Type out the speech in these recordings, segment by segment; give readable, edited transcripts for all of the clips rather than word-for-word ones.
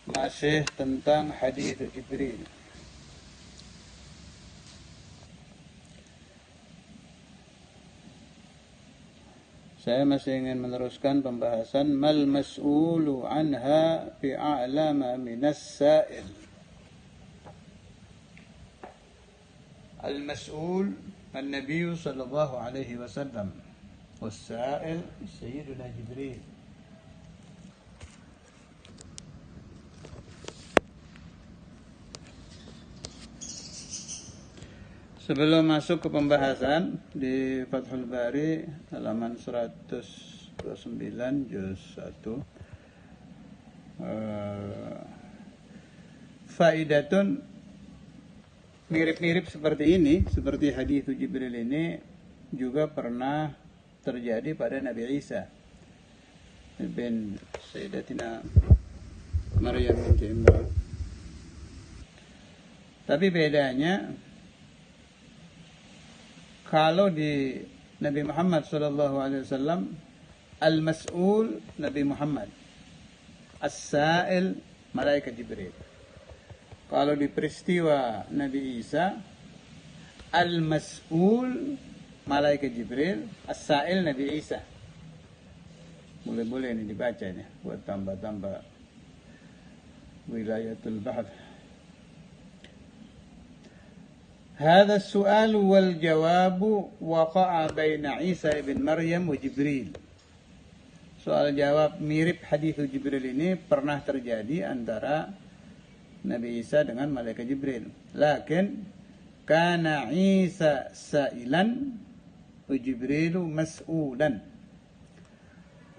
Masih tentang hadis Jibril. Saya masih ingin meneruskan pembahasan mal mas'ulu anha bi'a'lama minas sa'il. Al-mas'ul An-Nabi sallallahu alaihi wasallam, was-sa'il Sayyiduna Jibril. Sebelum masuk ke pembahasan di Fathul Bari halaman 129 juz 1, faidatun mirip-mirip seperti ini, seperti hadis Jibril ini juga pernah terjadi pada Nabi Isa bin Sayyidatina Maryam binti Imran. Tapi bedanya, kalau di Nabi Muhammad SAW, al-mas'ul Nabi Muhammad, as-sa'il malaikat Jibril. Kalau di peristiwa Nabi Isa, al-mas'ul malaikat Jibril, as-sa'il Nabi Isa. Boleh-boleh ini dibaca nih, buat tambah-tambah wilayatul bahth. هذا السؤال والجواب وقع بين عيسى بن مريم وجبريل. Soal jawab mirip hadis Jibril ini pernah terjadi antara Nabi Isa dengan malaikat Jibril. Lakin kana Isa sa'ilan wa Jibrilu mas'ulan.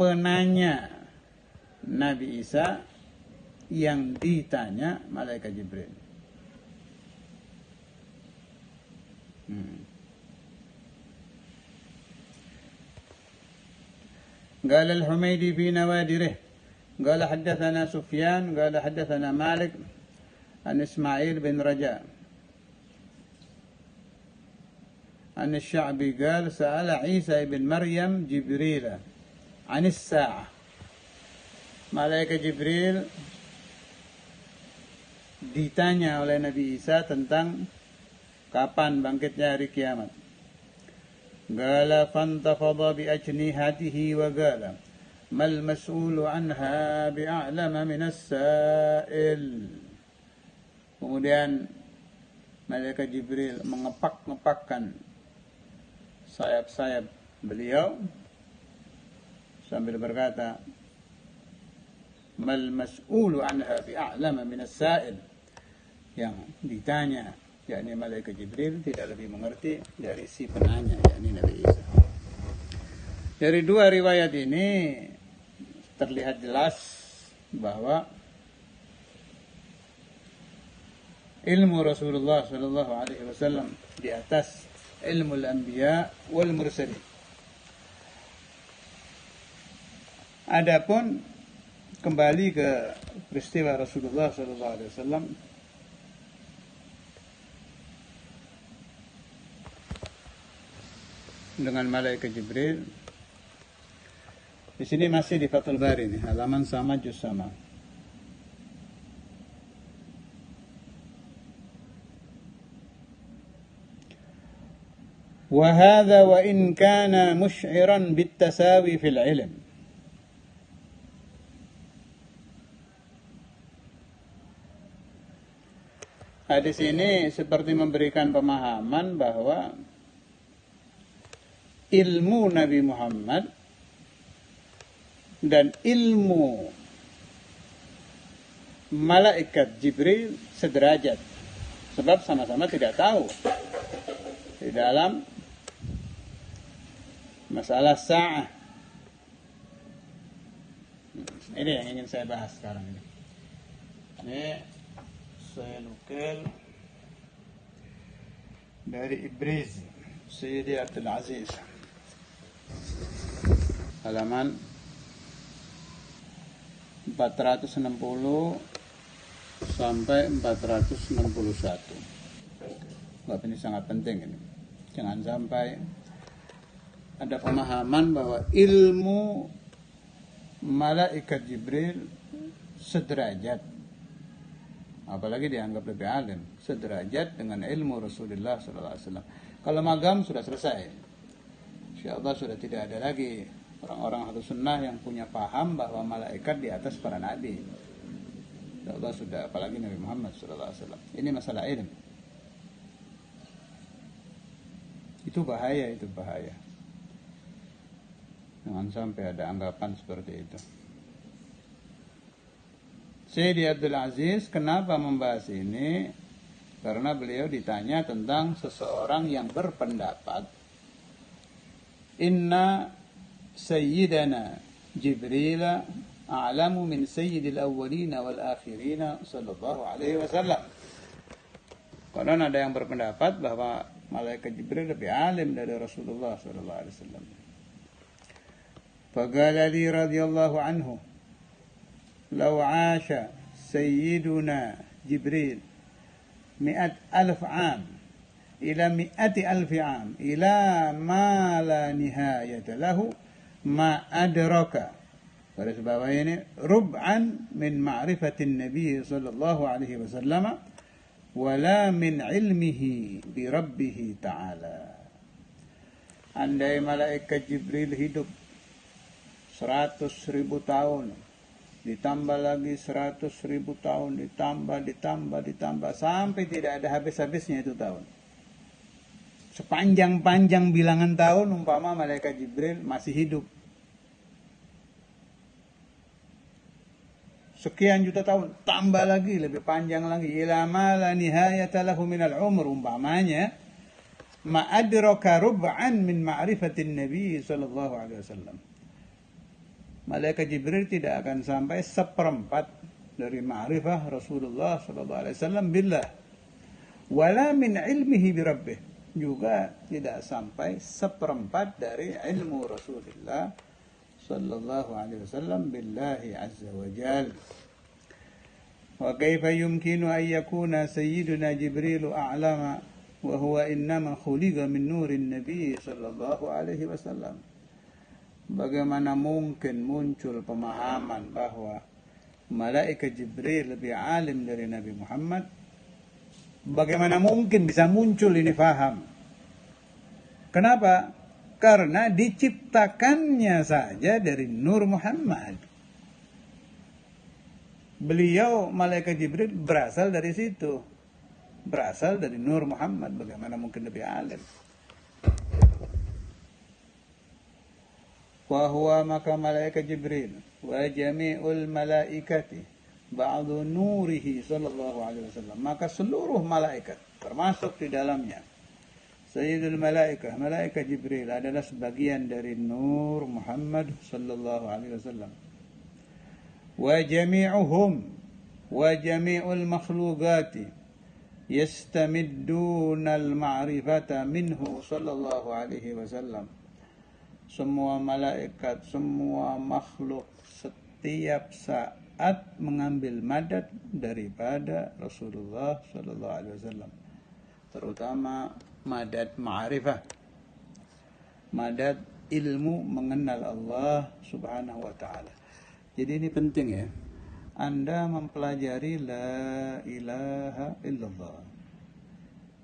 Penanya Nabi Isa yang ditanya malaikat Jibril. قال الحميدي في نوادره قال حدثنا سفيان قال حدثنا مالك عن إسماعيل بن رجاء عن الشعبي قال سأل عيسى بن مريم جبريل عن الساعة. Malaikat Jibril ditanya oleh Nabi Isa tentang kapan bangkitnya hari kiamat. Qala fantafadha bi ajnihatihi wa qala mal mas'ulu anha bi'a'lama minas sa'il. Kemudian malaikat Jibril mengepak-ngepakkan sayap-sayap beliau sambil berkata, mal mas'ulu anha bi'a'lama minas sa'il. Yang ditanya, yakni malaikat Jibril, tidak lebih mengerti dari si penanya, yakni Nabi Isa. Dari dua riwayat ini terlihat jelas bahwa ilmu Rasulullah sallallahu alaihi wasallam di atas ilmu al-anbiya wal mursalin. Adapun kembali ke peristiwa Rasulullah sallallahu alaihi wasallam, dengan malaikat Jibril. Di sini masih di Fathul Bari nih, halaman sama juz sama. Wa hadha wa in kana mush'iran bit-tasawi fil ilm. Hadis ini seperti memberikan pemahaman bahwa ilmu Nabi Muhammad dan ilmu malaikat Jibril sederajat, sebab sama-sama tidak tahu di dalam masalah sa'ah. Ini yang ingin saya bahas sekarang ini. Ini saya nukil dari Ibriz Sayyidi Abdul Aziz, halaman 460 sampai 461. Bab ini sangat penting ini. Jangan sampai ada pemahaman bahwa ilmu malaikat Jibril sederajat apalagi dianggap lebih alim, sederajat dengan ilmu Rasulullah SAW. Kalau magam sudah selesai, insyaallah sudah tidak ada lagi orang-orang Ahlus Sunnah yang punya paham bahwa malaikat di atas para nabi. Insyaallah sudah, apalagi Nabi Muhammad SAW. Ini masalah ilmu. Itu bahaya, itu bahaya. Jangan sampai ada anggapan seperti itu. Sayyidi Abdul Aziz kenapa membahas ini? Karena beliau ditanya tentang seseorang yang berpendapat Inna Sayyidana Jibril a'lamu min Sayyidil Awwalina wal Akhirina sallallahu alaihi wasallam. Karena ada yang berpendapat bahwa malaikat Jibril lebih alim dari Rasulullah sallallahu alaihi wasallam. Faqala li radhiyallahu anhu لو عاش سيدنا جبريل 100,000 عام إلى 100,000 عام إلى ما لا نهاية له ما أدرك pada sebab ini rub'an min ma'rifatin Nabi sallallahu alaihi wasallam wala min ilmihi bi rabbih ta'ala. Andai malaikat Jibril hidup 100.000 tahun, ditambah lagi 100.000 tahun, ditambah sampai tidak ada habis-habisnya itu tahun. Sepanjang-panjang bilangan tahun umpama malaikat Jibril masih hidup sekian juta tahun, tambah lagi lebih panjang lagi, ila ma la nihayata lahu minal umr, umpamanya ma adraka rub'an min ma'rifatin Nabi sallallahu alaihi wasallam. Malaikat Jibril tidak akan sampai seperempat dari ma'rifah Rasulullah sallallahu alaihi wasallam billah. Wala min ilmihi bi rabbih, juga tidak sampai seperempat dari ilmu Rasulullah sallallahu alaihi wasallam billahi azza wa jalla. Wa kaifa yumkinu an yakuna sayyiduna Jibril a'lama wa huwa innama khuliqa min nurin nabi sallallahu alaihi wasallam. Bagaimana mungkin muncul pemahaman bahwa malaikat Jibril lebih alim dari Nabi Muhammad? Bagaimana mungkin bisa muncul ini faham? Kenapa? Karena diciptakannya saja dari Nur Muhammad. Beliau, malaikat Jibril, berasal dari situ. Berasal dari Nur Muhammad. Bagaimana mungkin lebih alim? Wahuwa, maka malaikat Jibril wa jami'ul malaikati ba'du nurihi sallallahu alaihi wasallam, maka seluruh malaikat termasuk di dalamnya Sayyidul malaikah, malaikat Jibril adalah sebagian dari Nur Muhammad sallallahu alaihi wasallam. Wa jami'uhum wa jami'ul makhluqati yastamidduna al-ma'rifata minhu sallallahu alaihi wasallam. Semua malaikat, semua makhluk setiap saat mengambil madad daripada Rasulullah sallallahu alaihi wasallam, terutama madad ma'rifah, madad ilmu mengenal Allah subhanahu wa ta'ala. Jadi ini penting ya, Anda mempelajari la ilaha illallah,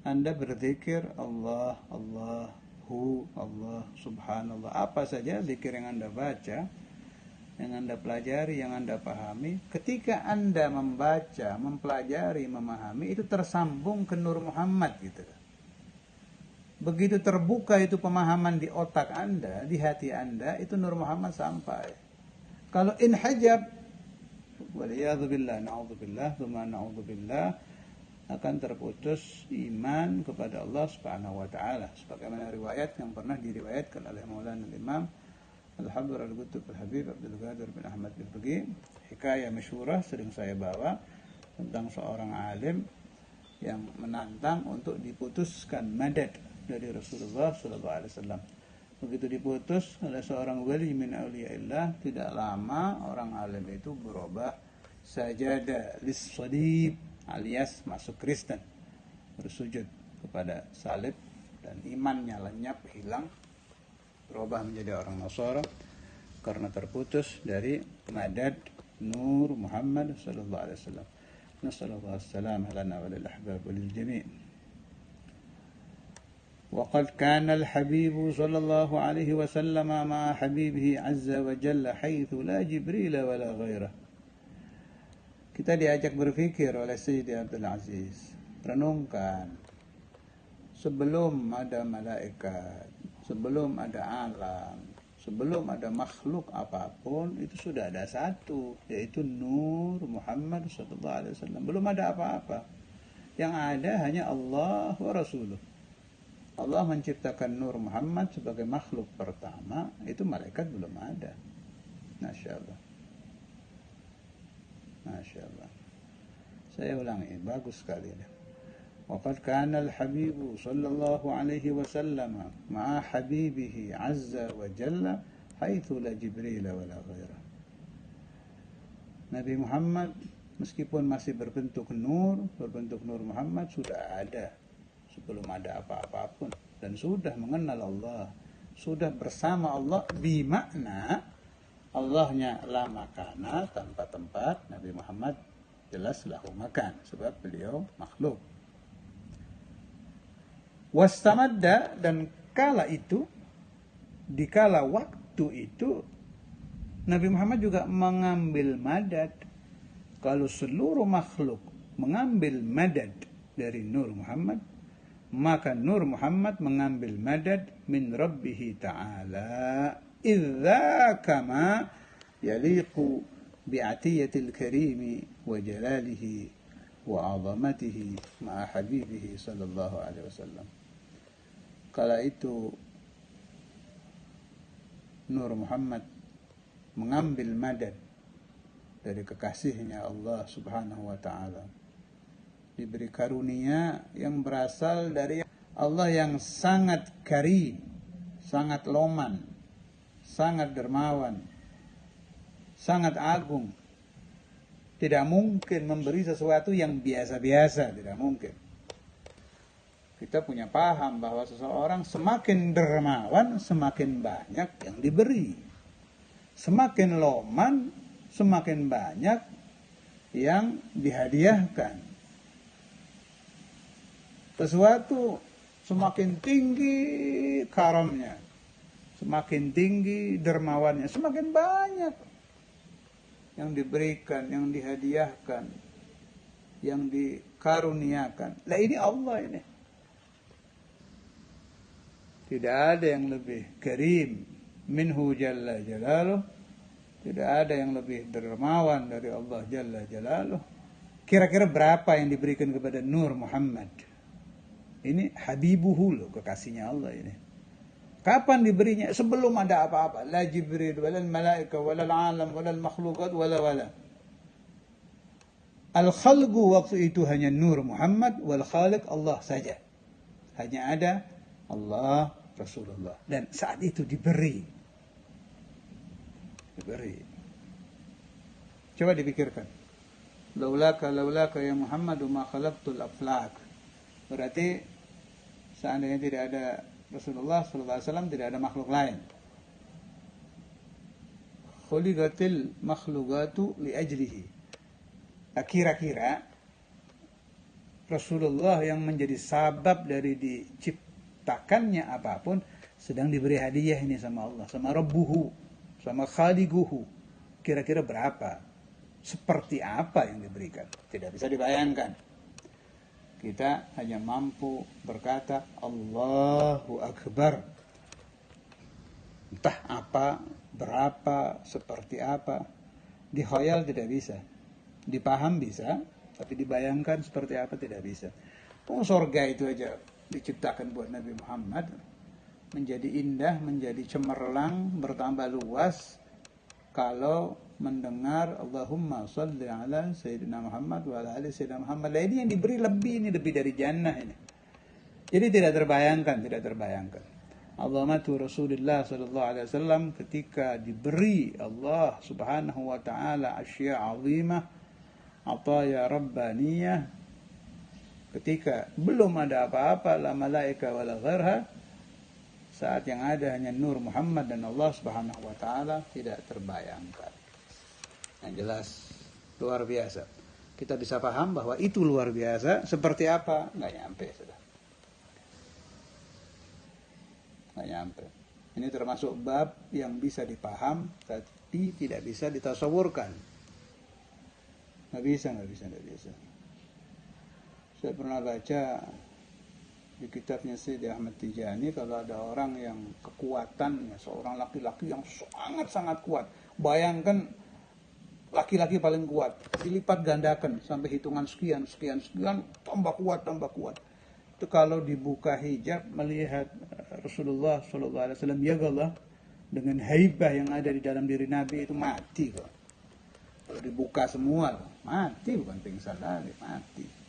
Anda berzikir Allah, Allah, Allah, subhanallah, apa saja zikir yang Anda baca, yang Anda pelajari, yang Anda pahami, ketika Anda membaca, mempelajari, memahami, itu tersambung ke Nur Muhammad gitu. Begitu terbuka itu pemahaman di otak Anda, di hati Anda, itu Nur Muhammad sampai. Kalau inhajab, waliyadzubillah, na'udzubillah, thumma na'udzubillah, akan terputus iman kepada Allah subhanahu wa ta'ala. Sebagaimana riwayat yang pernah diriwayatkan oleh Maulana Imam Al-Habr Al-Qutub Al-Habib Abdul Qadir bin Ahmad Al-Baqi, hikayah masyhurah sering saya bawa tentang seorang alim yang menantang untuk diputuskan madad dari Rasulullah sallallahu alaihi wasallam. Begitu diputus oleh seorang wali min auliyaillah, tidak lama orang alim itu berubah sajada lis-salib, alias masuk Kristen, bersujud kepada salib, dan imannya lenyap, hilang, berubah menjadi orang Nasara karena terputus dari madad Nur Muhammad sallallahu alaihi wasallam. Nasallallahu as-salamah lana wa lil ahbab wa lil jami'. وقد كان الحبيب صلى الله عليه وسلم مع حبيبه عز وجل حيث لا جبريل ولا غيره. Kita diajak berpikir oleh Sayyidi Abdul Aziz. Renungkan. Sebelum ada malaikat, sebelum ada alam, sebelum ada makhluk apapun, itu sudah ada satu, yaitu Nur Muhammad SAW. Belum ada apa-apa. Yang ada hanya Allah wa Rasuluh. Allah menciptakan Nur Muhammad sebagai makhluk pertama, itu malaikat belum ada. Masya Allah. Masya Allah. Saya ulangi, bagus sekali. Waqad kana al-habibu sallallahu alaihi wasallam ma'a habibihi azza wa jalla haitsu la Jibril wa la ghairah. Nabi Muhammad meskipun masih berbentuk Nur Muhammad sudah ada sebelum ada apa-apapun, dan sudah mengenal Allah, sudah bersama Allah, bimakna Allahnya la makana, tanpa tempat. Nabi Muhammad jelas lahu makan, sebab beliau makhluk. Wastamadda, dan kala itu, di kala waktu itu, Nabi Muhammad juga mengambil madad. Kalau seluruh makhluk mengambil madad dari Nur Muhammad, maka Nur Muhammad mengambil madad min Rabbih Ta'ala idza kama yaliqu bi'atiyatil karimi wa jalalihi wa 'azamatihi ma'a habibihi sallallahu alaihi wasallam. Kala itu Nur Muhammad mengambil madad dari kekasihnya Allah Subhanahu wa ta'ala, diberi karunia yang berasal dari Allah yang sangat karim, sangat loman, sangat dermawan, sangat agung. Tidak mungkin memberi sesuatu yang biasa-biasa, tidak mungkin. Kita punya paham bahwa seseorang semakin dermawan, semakin banyak yang diberi. Semakin loman, semakin banyak yang dihadiahkan. Sesuatu semakin tinggi karamnya, semakin tinggi dermawannya, semakin banyak yang diberikan, yang dihadiahkan, yang dikaruniakan. Lah ini Allah ini. Tidak ada yang lebih karim minhu jalla jalaluh. Tidak ada yang lebih dermawan dari Allah jalla jalaluh. Kira-kira berapa yang diberikan kepada Nur Muhammad? Ini habibuhu loh, kekasihnya Allah ini. Kapan diberinya? Sebelum ada apa-apa. La Jibril, walal malaika, walal alam, walal makhlukat, wala. Al-khalqu waktu itu hanya Nur Muhammad, wal khaliq Allah saja. Hanya ada Allah, Rasulullah. Dan saat itu diberi. Coba dipikirkan. Laulaka ya Muhammadu ma khalaqtul aflak. Berarti seandainya tidak ada Rasulullah SAW, tidak ada makhluk lain. Khuliqatil makhlukatu li ajlihi. Kira-kira Rasulullah yang menjadi sabab dari diciptakannya apapun sedang diberi hadiah ini sama Allah, sama Rabbuhu, sama Khaliquhu. Kira-kira berapa? Seperti apa yang diberikan? Tidak bisa dibayangkan. Kita hanya mampu berkata Allahu Akbar. Entah apa, berapa, seperti apa. Dikhoyal tidak bisa. Dipaham bisa, tapi dibayangkan seperti apa tidak bisa. Surga itu aja diciptakan buat Nabi Muhammad. Menjadi indah, menjadi cemerlang, bertambah luas. Kalau mendengar Allahumma salli ala Sayyidina Muhammad wa ala ali Sayyidina Muhammad. Nah, ini yang diberi lebih dari jannah ini. Jadi tidak terbayangkan. Azamatu Rasulullah sallallahu alaihi wasallam ketika diberi Allah Subhanahu wa taala asya' azimah, ataya rabbaniyah, ketika belum ada apa-apa, la malaika wala ghairha, saat yang ada hanya Nur Muhammad dan Allah Subhanahu wa taala, tidak terbayangkan. Yang jelas luar biasa. kita bisa paham bahwa itu luar biasa, seperti apa? Nggak nyampe sudah. Nggak nyampe. Ini termasuk bab yang bisa dipaham, tapi tidak bisa ditasawurkan. Nggak bisa. Saya pernah baca di kitabnya Syed Ahmad Tijani, kalau ada orang yang kekuatannya, seorang laki-laki yang sangat-sangat kuat, bayangkan laki-laki paling kuat, dilipat gandakan sampai hitungan sekian, tambah kuat. Itu kalau dibuka hijab melihat Rasulullah SAW, ya Allah, dengan haibah yang ada di dalam diri Nabi itu mati kok. Kalau dibuka semua, mati, bukan pingsan lagi, mati.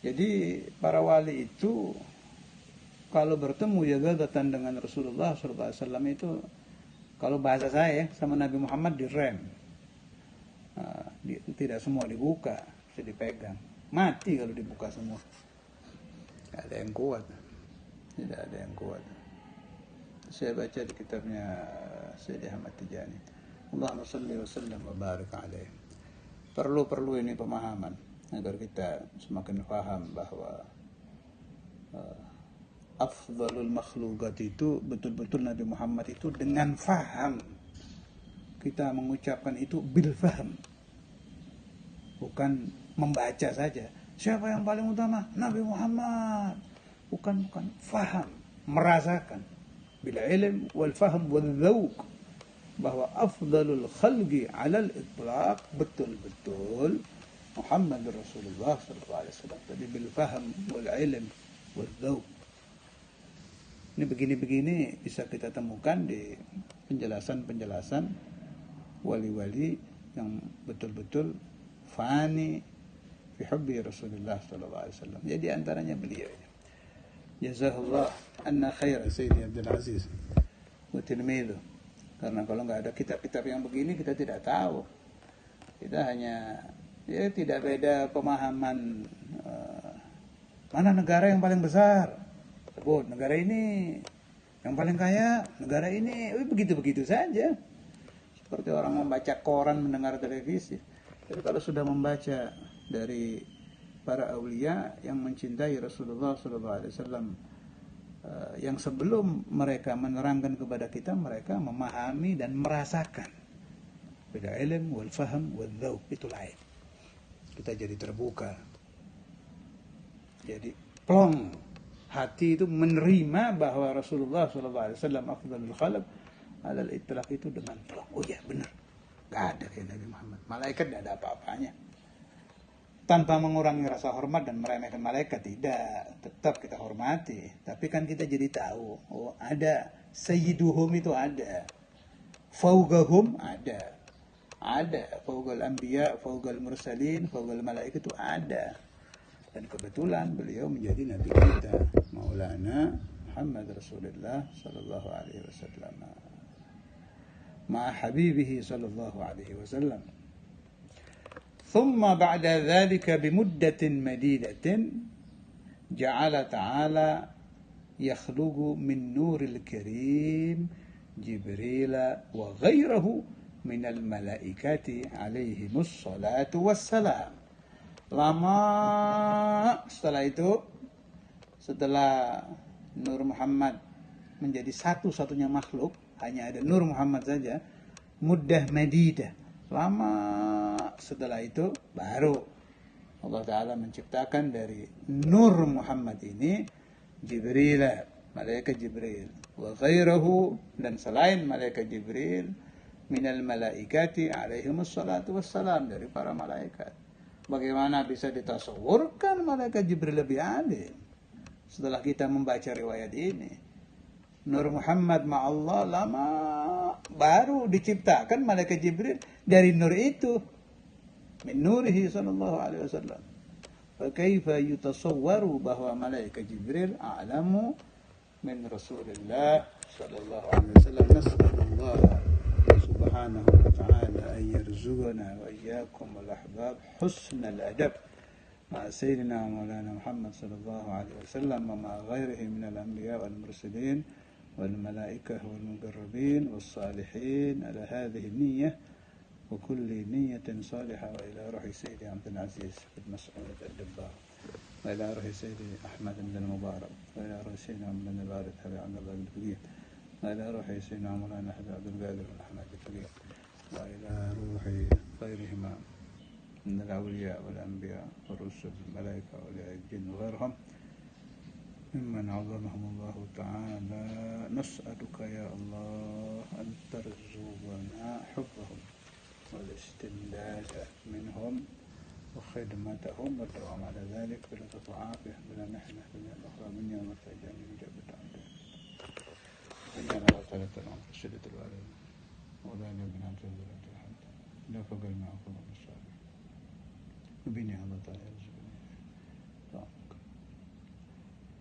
Jadi para wali itu kalau bertemu datang dengan Rasulullah SAW itu, kalau bahasa saya sama Nabi Muhammad direm, tidak semua dibuka, bisa dipegang, mati kalau dibuka semua. Tidak ada yang kuat. Saya baca di kitabnya Syed Ahmad Tijani. Allahumma salli wa sallam wa barik alaih. Perlu ini pemahaman agar kita semakin paham bahwa afdalul makhluqat itu betul-betul Nabi Muhammad itu dengan faham. Kita mengucapkan itu bil faham, bukan membaca saja. Siapa yang paling utama? Nabi Muhammad. Bukan faham, merasakan. Bila ilm wal fahm wal dzauq, bahwa afdalul khalqi 'alal itlaq betul-betul Muhammad Rasulullah SAW. Jadi bil fahm wal ilm wal dzauq. Ini begini-begini bisa kita temukan di penjelasan wali-wali yang betul-betul fani fi hubbi Rasulullah SAW. Jadi antaranya beliau ini. Jazahullah anna khair Sayyidi Abdul Aziz wa tilmidhu. Karena kalau nggak ada kitab-kitab yang begini kita tidak tahu. Kita hanya tidak beda pemahaman mana negara yang paling besar. Sebut negara ini, yang paling kaya negara ini. Begitu-begitu saja. Seperti orang membaca koran, mendengar televisi. Jadi kalau sudah membaca dari para aulia yang mencintai Rasulullah SAW, yang sebelum mereka menerangkan kepada kita, mereka memahami dan merasakan. Beda ilm wal fahm wal dzauq, itu lain. Kita jadi terbuka, jadi plong, hati itu menerima bahwa Rasulullah SAW afdalul khalq alal itlaq itu dengan plong. Oh ya benar, nggak ada kayak Nabi Muhammad. Malaikat tidak ada apa-apanya. Tanpa mengurangi rasa hormat dan meremehkan malaikat, tidak, tetap kita hormati. Tapi kan kita jadi tahu, oh ada sayyiduhum, itu ada, fawqahum ada fawqal anbiya, fawqal mursalin, fawqal malaikat, itu ada. Dan kebetulan beliau menjadi nabi kita, Maulana Muhammad Rasulullah sallallahu alaihi wasallam, ma habibihi sallallahu alaihi wasallam. ثم بعد ذلك بمدة مديدة جعل تعالى يخلق من نور الكريم جبريل وغيره من الملائكة عليهم الصلاة والسلام. Lama setelah itu, setelah Nur Muhammad menjadi satu-satunya makhluk, hanya ada Nur Muhammad saja, muddah madidah, lama setelah itu baru Allah Ta'ala menciptakan dari Nur Muhammad ini Jibril, malaikat Jibril, wa ghairahu, dan selain malaikat Jibril, minal malaikati alaihimus salatu wassalam, dari para malaikat. Bagaimana bisa ditasawurkan malaikat Jibril lebih alim? Setelah kita membaca riwayat ini, Nur Muhammad ma'allah lama baru diciptakan malaikat Jibril dari nur itu, min nurihi sallallahu alaihi wasallam. Fa kaifa yutasawwaru bahwa malaikat Jibril a'lamu min Rasulillah sallallahu alaihi wasallam. Nas'alullah subhanahu wa ta'ala an yarzuqana wa iyyakum wal ahbab husnal adab مع سيدنا مولانا محمد صلى الله عليه وسلم ومع غيره من الأنبياء والمرسلين والملائكة والمقربين والصالحين على هذه النية وكل نية صالحة، وإلى روح سيدي عبد العزيز بن مسعود الدبار، وإلى روح سيدي أحمد بن المبارك، وإلى روح سيدنا بن الوارث أبي عبد الله بن فقيه، وإلى روح سيدنا مولانا عبد القادر بن أحمد الفقيه، وإلى روح غيرهما من الأولياء والأنبياء والرسل والملائكة وأولياء الجن وغيرهم ممن عظمهم الله تعالى. نسألك يا الله أن ترزقنا حبهم والاستمداد منهم وخدمتهم والدوام على ذلك بلطف وعافية بلا محنة بلا أخرى من يوم الفجر من جبة عبده إننا وطلت العمر شدة الوالد وذلك من عبد الله الحمد لا فقر ما أفضل من الصالح وبني الله تعالى يرزقني رحمك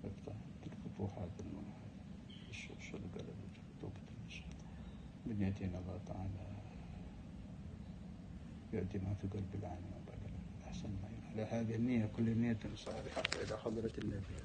وافتح تلك فوحات المنحة الشوش والقلب توبة النشاط بنيتنا الله تعالى يؤتي ما في قلب العين وبدل أحسن ما على هذه النية كل نية صالحة إلى حضرة النبي.